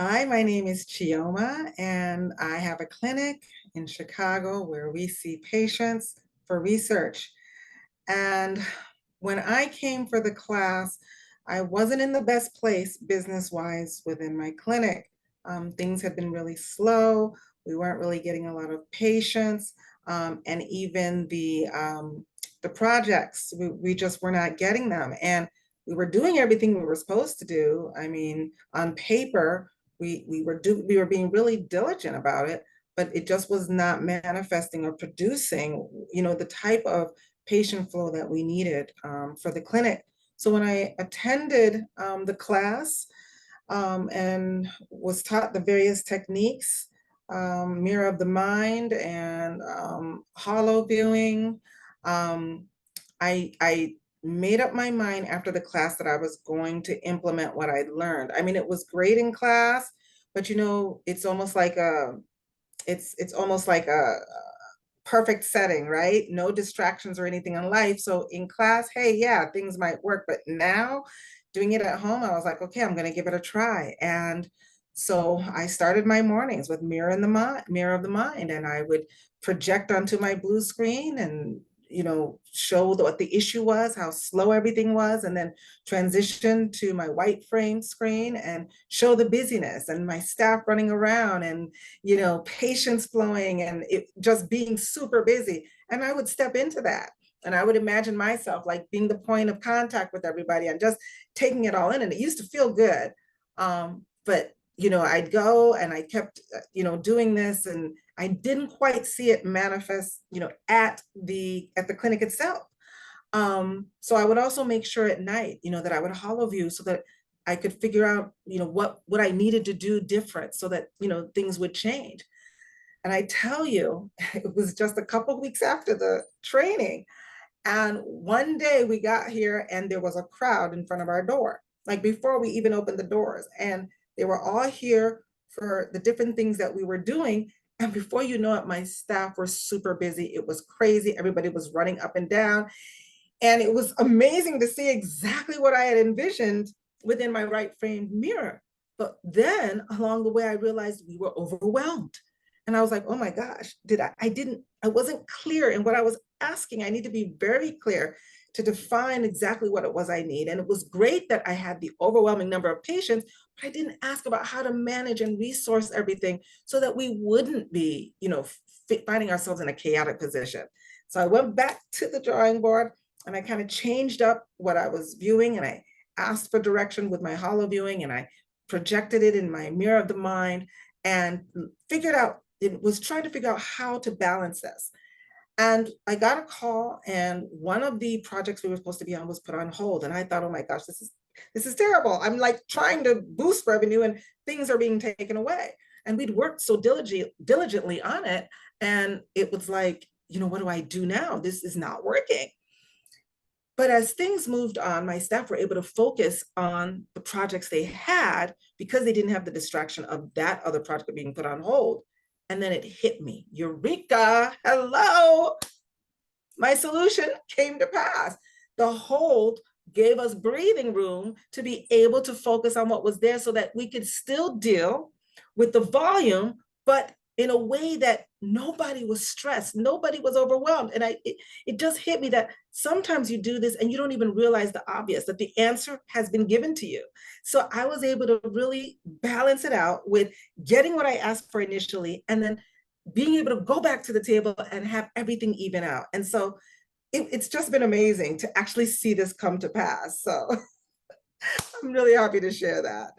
Hi, my name is Chioma, and I have a clinic in Chicago where we see patients for research. And when I came for the class, I wasn't in the best place business-wise within my clinic. Things had been really slow. We weren't really getting a lot of patients, and even the projects, we just were not getting them. And we were doing everything we were supposed to do. I mean, on paper, we were being really diligent about it, but it just was not manifesting or producing, the type of patient flow that we needed for the clinic. So when I attended the class and was taught the various techniques, mirror of the mind and hollow viewing, um, I made up my mind after the class that I was going to implement what I learned. I mean, it was great in class, but it's almost like a perfect setting, right? No distractions or anything in life. So in class, hey, yeah, things might work, but now doing it at home, I was like, okay, I'm going to give it a try. And so I started my mornings with mirror of the mind, and I would project onto my blue screen and show what the issue was, how slow everything was, and then transition to my white frame screen and show the busyness and my staff running around and patients flowing and it just being super busy. And I would step into that. And I would imagine myself like being the point of contact with everybody and just taking it all in. And it used to feel good. But I'd go and I kept, doing this, and I didn't quite see it manifest, at the clinic itself. So I would also make sure at night, that I would hollow view so that I could figure out, what I needed to do different so that, things would change. And I tell you, it was just a couple of weeks after the training. And one day we got here and there was a crowd in front of our door, like before we even opened the doors. And they were all here for the different things that we were doing. And before you know it, my staff were super busy. It was crazy. Everybody was running up and down. And it was amazing to see exactly what I had envisioned within my right frame mirror. But then along the way, I realized we were overwhelmed. And I was like, oh my gosh, I wasn't clear in what I was asking. I need to be very clear to define exactly what it was I need. And it was great that I had the overwhelming number of patients, but I didn't ask about how to manage and resource everything so that we wouldn't be, finding ourselves in a chaotic position. So I went back to the drawing board and I kind of changed up what I was viewing, and I asked for direction with my hollow viewing, and I projected it in my mirror of the mind and figured out, it was trying to figure out how to balance this. And I got a call, and one of the projects we were supposed to be on was put on hold. And I thought, oh my gosh, this is terrible. I'm like trying to boost revenue and things are being taken away. And we'd worked so diligently on it. And it was like, what do I do now? This is not working. But as things moved on, my staff were able to focus on the projects they had because they didn't have the distraction of that other project being put on hold. And then it hit me, Eureka, hello, my solution came to pass. The hold gave us breathing room to be able to focus on what was there so that we could still deal with the volume, but in a way that nobody was stressed, nobody was overwhelmed. And it just hit me that sometimes you do this and you don't even realize the obvious, that the answer has been given to you. So I was able to really balance it out with getting what I asked for initially, and then being able to go back to the table and have everything even out. And so it's just been amazing to actually see this come to pass. So I'm really happy to share that.